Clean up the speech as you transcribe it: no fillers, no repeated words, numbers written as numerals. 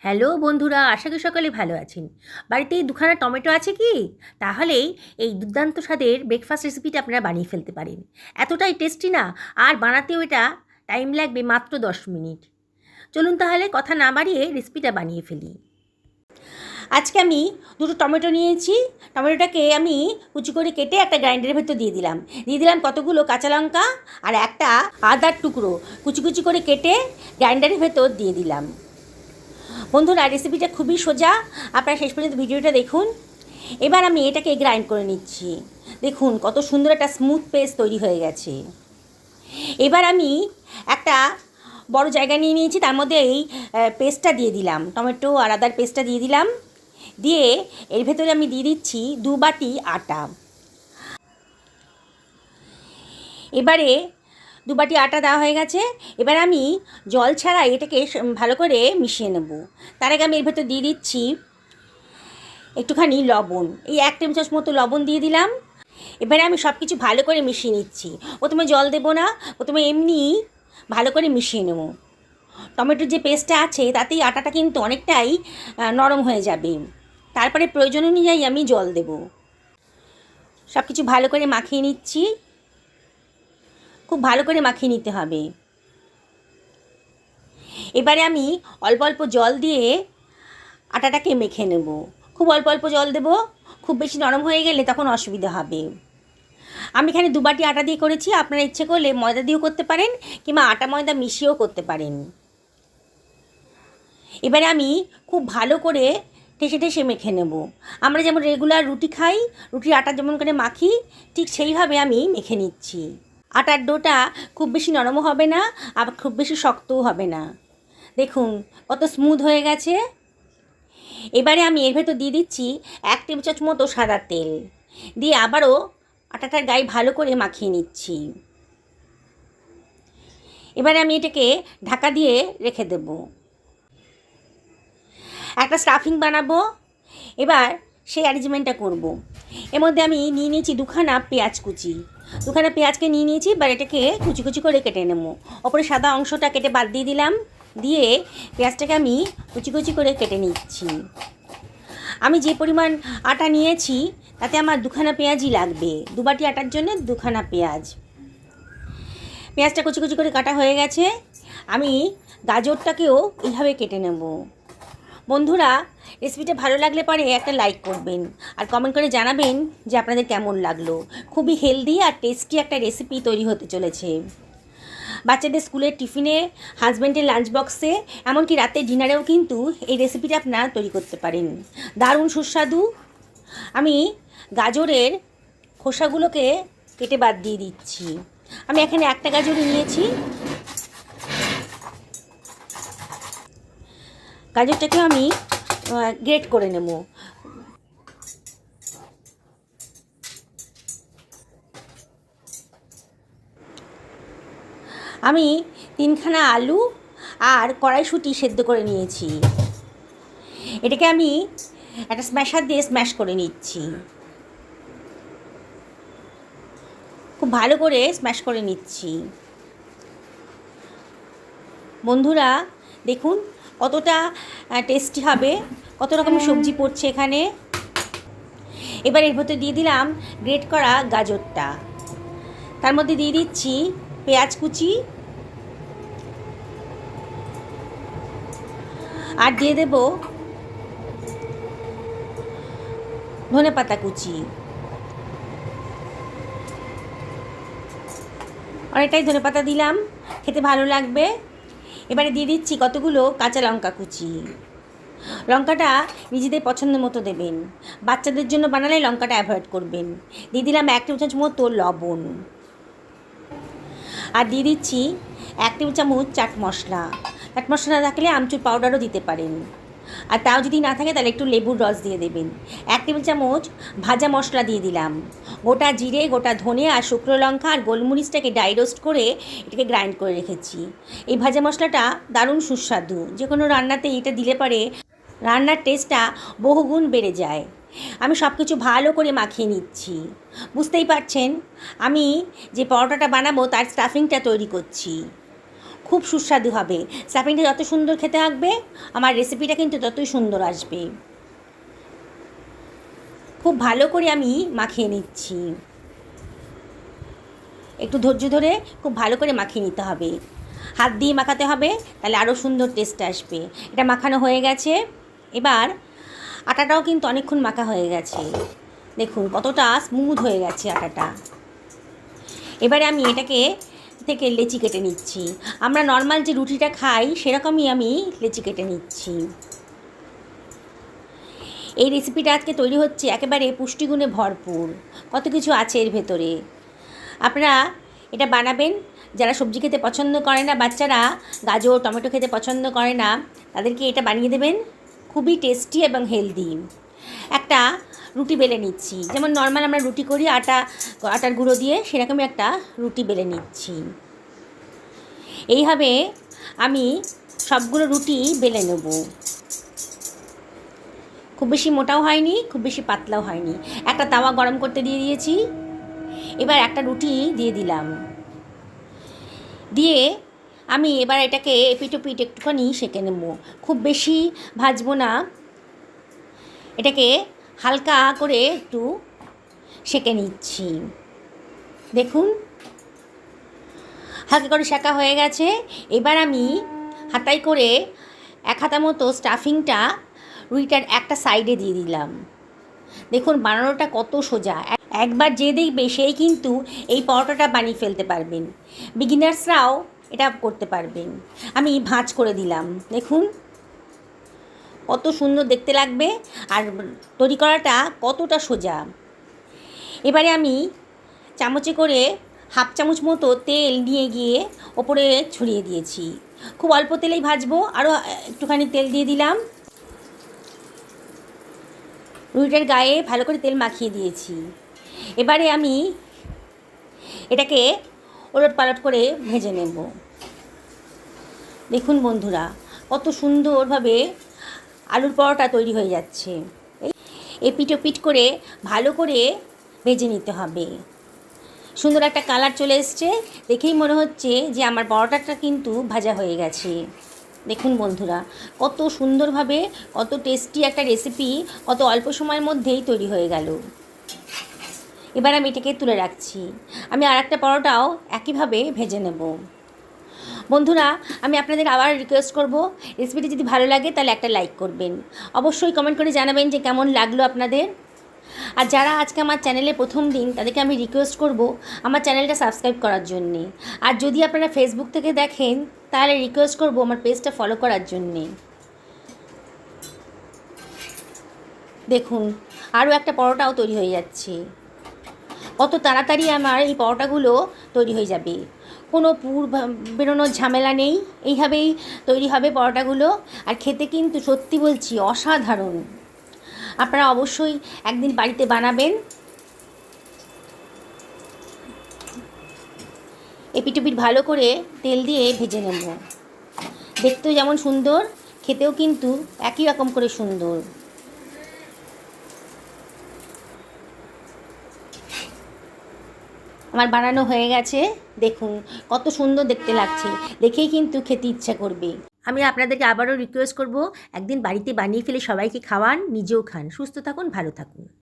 Hello বন্ধুরা, আশা করি সকলে ভালো আছেন। বাড়িতে দুখানা টমেটো আছে কি? তাহলেই এই দুর্দান্ত স্বাদের ব্রেকফাস্ট রেসিপিটা আপনারা বানিয়ে ফেলতে পারেন। এতটাই টেস্টি না, আর বানাতেও এটা টাইম লাগবে মাত্র 10 মিনিট। চলুন তাহলে কথা না বাড়িয়ে রেসিপিটা বানিয়ে ফেলি। আজকে আমি দুটো টমেটো নিয়েছি। টমেটোটাকে আমি কুচি করে কেটে একটা গ্রাইন্ডারের ভেতর দিয়ে দিলাম কতগুলো কাঁচা লঙ্কা আর একটা আদার টুকরো কুচি কুচি করে কেটে গ্রাইন্ডারের ভেতর দিয়ে দিলাম। বন্ধুরা, রেসিপিটা খুবই সোজা, আপনারা শেষ পর্যন্ত ভিডিওটা দেখুন। এবার আমি এটাকে গ্রাইন্ড করে নিচ্ছি। দেখুন কত সুন্দর একটা স্মুথ পেস্ট তৈরি হয়ে গেছে। এবার আমি একটা বড় জায়গা নিয়ে নিয়েছি, তার মধ্যে এই পেস্টটা দিয়ে দিলাম, টমেটো আর আদার পেস্টটা দিয়ে দিলাম। দিয়ে এর ভেতরে আমি দিয়ে দিচ্ছি 2 বাটি আটা। এবারে 2 বাটি আটা দেওয়া হয়ে গেছে। এবার আমি জল ছাড়া এটাকে ভালো করে মিশিয়ে নেব। তার আগে আমি এর ভেতর দিয়ে দিচ্ছি একটুখানি লবণ, এই 1 টেবিল চামচ মতো লবণ দিয়ে দিলাম। এবারে আমি সব কিছু ভালো করে মিশিয়ে নিচ্ছি। প্রথমে জল দেবো না, প্রথমে এমনি ভালো করে মিশিয়ে নেব। টমেটোর যে পেস্টটা আছে তাতেই আটাটা কিন্তু অনেকটাই নরম হয়ে যাবে। তারপরে প্রয়োজন অনুযায়ী আমি জল দেব। সব কিছু ভালো করে মাখিয়ে নিচ্ছি। খুব ভালো করে মাখিয়ে নিতে হবে। এবারে আমি অল্প অল্প জল দিয়ে আটাটাকে মেখে নেব। খুব অল্প অল্প জল দেব, খুব বেশি নরম হয়ে গেলে তখন অসুবিধা হবে। আমি এখানে 2 বাটি আটা দিয়ে করেছি, আপনারা ইচ্ছে করলে ময়দা দিয়েও করতে পারেন কিংবা আটা ময়দা মিশিয়েও করতে পারেন। এবারে আমি খুব ভালো করে ঠেসে ঠেসে মেখে নেব। আমরা যেমন রেগুলার রুটি খাই, রুটির আটা যেমন করে মাখি, ঠিক সেইভাবে আমি মেখে নিচ্ছি। আটার ডোটা খুব বেশি নরমও হবে না, আবার খুব বেশি শক্তও হবে না। দেখুন কত স্মুথ হয়ে গেছে। এবারে আমি এর ভেতর দিয়ে দিচ্ছি 1 টেবিল চামচ মতো সাদা তেল, দিয়ে আবারও আটাটার গায়ে ভালো করে মাখিয়ে নিচ্ছি। এবারে আমি এটাকে ঢাকা দিয়ে রেখে দেব। একটা স্টাফিং বানাবো। এবার সেই অ্যারেঞ্জমেন্টটা করব। এর মধ্যে আমি নিয়ে নিয়েছি 2খানা পেঁয়াজ কুচি। 2খানা পেঁয়াজকে নিয়ে নিয়েছি, এবার এটাকে কুচি কুচি করে কেটে নেব। ওপরে সাদা অংশটা কেটে বাদ দিয়ে দিলাম। দিয়ে পেঁয়াজটাকে আমি কুচি কুচি করে কেটে নিচ্ছি। আমি যে পরিমাণ আটা নিয়েছি তাতে আমার 2খানা পেঁয়াজই লাগবে। 2 বাটি আটার জন্য 2খানা পেঁয়াজ। পেঁয়াজটা কুচি কুচি করে কাটা হয়ে গেছে। আমি গাজরটাকেও এইভাবে কেটে নেব। বন্ধুরা, রেসিপিটা ভালো লাগলে পরে একটা লাইক করবেন আর কমেন্ট করে জানাবেন যে আপনাদের কেমন লাগলো। খুবই হেলদি আর টেস্টি একটা রেসিপি তৈরি হতে চলেছে। বাচ্চাদের স্কুলের টিফিনে, হাজব্যান্ডের লাঞ্চ বক্সে, এমনকি রাতে ডিনারেও কিন্তু এই রেসিপিটা আপনারা তৈরি করতে পারেন। দারুণ সুস্বাদু। আমি গাজরের খোসাগুলোকে কেটে বাদ দিয়ে দিচ্ছি। আমি এখানে একটা গাজরই নিয়েছি। গাজরটাকে আমি গ্রেট করে নেব। আমি 3খানা আলু আর কড়াইশুঁটি সেদ্ধ করে নিয়েছি। এটাকে আমি একটা স্ম্যাশার দিয়ে স্ম্যাশ করে নিচ্ছি। খুব ভালো করে স্ম্যাশ করে নিচ্ছি। বন্ধুরা দেখুন কতটা টেস্টি হবে, কত রকমের সবজি পড়ছে এখানে। এবার এর ভেতরে দিয়ে দিলাম গ্রেট করা গাজরটা। তার মধ্যে দিয়ে দিচ্ছি পেঁয়াজ কুচি, আর দিয়ে দেব ধনেপাতা কুচি। অনেকটাই ধনেপাতা দিলাম, খেতে ভালো লাগবে। এবারে দিয়ে দিচ্ছি কতগুলো কাঁচা লঙ্কা কুচি। লঙ্কাটা নিজেদের পছন্দ মতো দেবেন, বাচ্চাদের জন্য বানালে লঙ্কাটা অ্যাভয়েড করবেন। দিয়ে দিলাম 1 টেবিল চামচ মতো লবণ, আর দিয়ে দিচ্ছি 1 টেবিল চামচ চাট মশলা। চাট মশলা থাকলে আমচুর পাউডারও দিতে পারেন, আর তাও যদি না থাকে তাহলে একটু লেবুর রস দিয়ে দেবেন। 1 টেবিল চামচ ভাজা মশলা দিয়ে দিলাম। গোটা জিরে, গোটা ধনে আর শুকনো লঙ্কা আর গোলমরিচটাকে ড্রাই রোস্ট করে এটাকে গ্রাইন্ড করে রেখেছি। এই ভাজা মশলাটা দারুণ সুস্বাদু। যে কোনো রান্নাতে এটা দিলে পরে রান্নার টেস্টটা বহুগুণ বেড়ে যায়। আমি সব কিছু ভালো করে মাখিয়ে নিচ্ছি। বুঝতেই পারছেন আমি যে পরোটাটা বানাবো তার স্টাফিংটা তৈরি করছি। খুব সুস্বাদু হবে। স্টাফিংটা যত সুন্দর খেতে থাকবে আমার রেসিপিটা কিন্তু ততই সুন্দর আসবে। খুব ভালো করে আমি মাখিয়ে নিচ্ছি। একটু ধৈর্য ধরে খুব ভালো করে মাখিয়ে নিতে হবে, হাত দিয়ে মাখাতে হবে, তাহলে আরও সুন্দর টেস্ট আসবে। এটা মাখানো হয়ে গেছে। এবার আটাটাও কিন্তু অনেকক্ষণ মাখা হয়ে গেছে, দেখুন কতটা স্মুথ হয়ে গেছে আটাটা। এবারে আমি এটাকে থেকে লেচি কেটে নিচ্ছি। আমরা নর্মাল যে রুটিটা খাই সেরকমই আমি লেচি কেটে নিচ্ছি। এই রেসিপিটা আজকে তৈরি হচ্ছে একেবারে পুষ্টিগুণে ভরপুর, কত কিছু আছে এর ভেতরে। আপনারা এটা বানাবেন। যারা সবজি খেতে পছন্দ করে না, বাচ্চারা গাজর টমেটো খেতে পছন্দ করে না, তাদেরকে এটা বানিয়ে দেবেন। খুবই টেস্টি এবং হেলদি। একটা রুটি বেলে নিচ্ছি, যেমন নর্মাল আমরা রুটি করি আটার গুঁড়ো দিয়ে, সেরকমই একটা রুটি বেলে নিচ্ছি। এইভাবে আমি সবগুলো রুটি বেলে নেব। খুব বেশি মোটাও হয়নি, খুব বেশি পাতলাও হয়নি। একটা তাওয়া গরম করতে দিয়ে দিয়েছি। এবার একটা রুটি দিয়ে দিলাম, দিয়ে আমি এবার এটাকে এপিট ওপিট একটুখানি সেঁকে নেব। খুব বেশি ভাজবো না, এটাকে হালকা করে একটু সেঁকে নিচ্ছি। দেখুন হালকা করে সেঁকা হয়ে গেছে। এবার আমি হাতায় করে 1 হাতা মতো স্টাফিংটা রুটিটার একটা সাইডে দিয়ে দিলাম। দেখুন বানানোটা কত সোজা। একবার যে দেখবে সেই কিন্তু এই পরোটাটা বানিয়ে ফেলতে পারবেন। বিগিনার্সরাও এটা করতে পারবেন। আমি ভাঁজ করে দিলাম, দেখুন কত সুন্দর দেখতে লাগবে আর তৈরি করাটা কতটা সোজা। এবারে আমি চামচে করে 1/2 চামচ মতো তেল নিয়ে গিয়ে ওপরে ছড়িয়ে দিয়েছি। খুব অল্প তেলেই ভাজবো, আরও একটুখানি তেল দিয়ে দিলাম। রুটিটার গায়ে ভালো করে তেল মাখিয়ে দিয়েছি। এবারে আমি এটাকে ওলট পালট করে ভেজে নেব। দেখুন বন্ধুরা কত সুন্দরভাবে আলুর পরোটা তৈরি হয়ে যাচ্ছে। এপিট ওপিট করে ভালো করে ভেজে নিতে হবে। সুন্দর একটা কালার চলে এসছে, দেখেই মনে হচ্ছে যে আমার পরোটাটা কিন্তু ভাজা হয়ে গেছে। দেখুন বন্ধুরা কত সুন্দরভাবে, কত টেস্টি একটা রেসিপি কত অল্প সময়ের মধ্যেই তৈরি হয়ে গেল। এবার আমি এটাকে তুলে রাখছি। আমি আর একটা পরোটাও একইভাবে ভেজে নেব। বন্ধুরা আমি আপনাদের আবার রিকোয়েস্ট করব, রেসিপিটি যদি ভালো লাগে তাহলে একটা লাইক করবেন। অবশ্যই কমেন্ট করে জানাবেন যে কেমন লাগলো আপনাদের। আর যারা আজকে আমার চ্যানেলে প্রথম দিন, তাদেরকে আমি রিকোয়েস্ট করব আমার চ্যানেলটা সাবস্ক্রাইব করার জন্যে। আর যদি আপনারা ফেসবুক থেকে দেখেন তাহলে রিকোয়েস্ট করব আমার পেজটা ফলো করার জন্যে। দেখুন আরও একটা পরোটাও তৈরি হয়ে যাচ্ছে। কত তাড়াতাড়ি আমার এই পরোটাগুলো তৈরি হয়ে যাবে, কোনো পুর বেরোনোর ঝামেলা নেই। এইভাবেই তৈরি হবে পরোটাগুলো। আর খেতে কিন্তু সত্যি বলছি অসাধারণ। আপনারা অবশ্যই একদিন বাড়িতে বানাবেন। এপিট ওপিট ভালো করে তেল দিয়ে ভেজে নেব। দেখতেও যেমন সুন্দর, খেতেও কিন্তু একই রকম করে সুন্দর। আমার বানানো হয়ে গেছে, দেখুন কত সুন্দর দেখতে লাগছে, দেখেই কিন্তু খেতে ইচ্ছা করবে। আমি আপনাদেরকে আবারও রিকোয়েস্ট করব একদিন বাড়িতে বানিয়ে ফেলে সবাইকে খাওয়ান, নিজেও খান। সুস্থ থাকুন, ভালো থাকুন।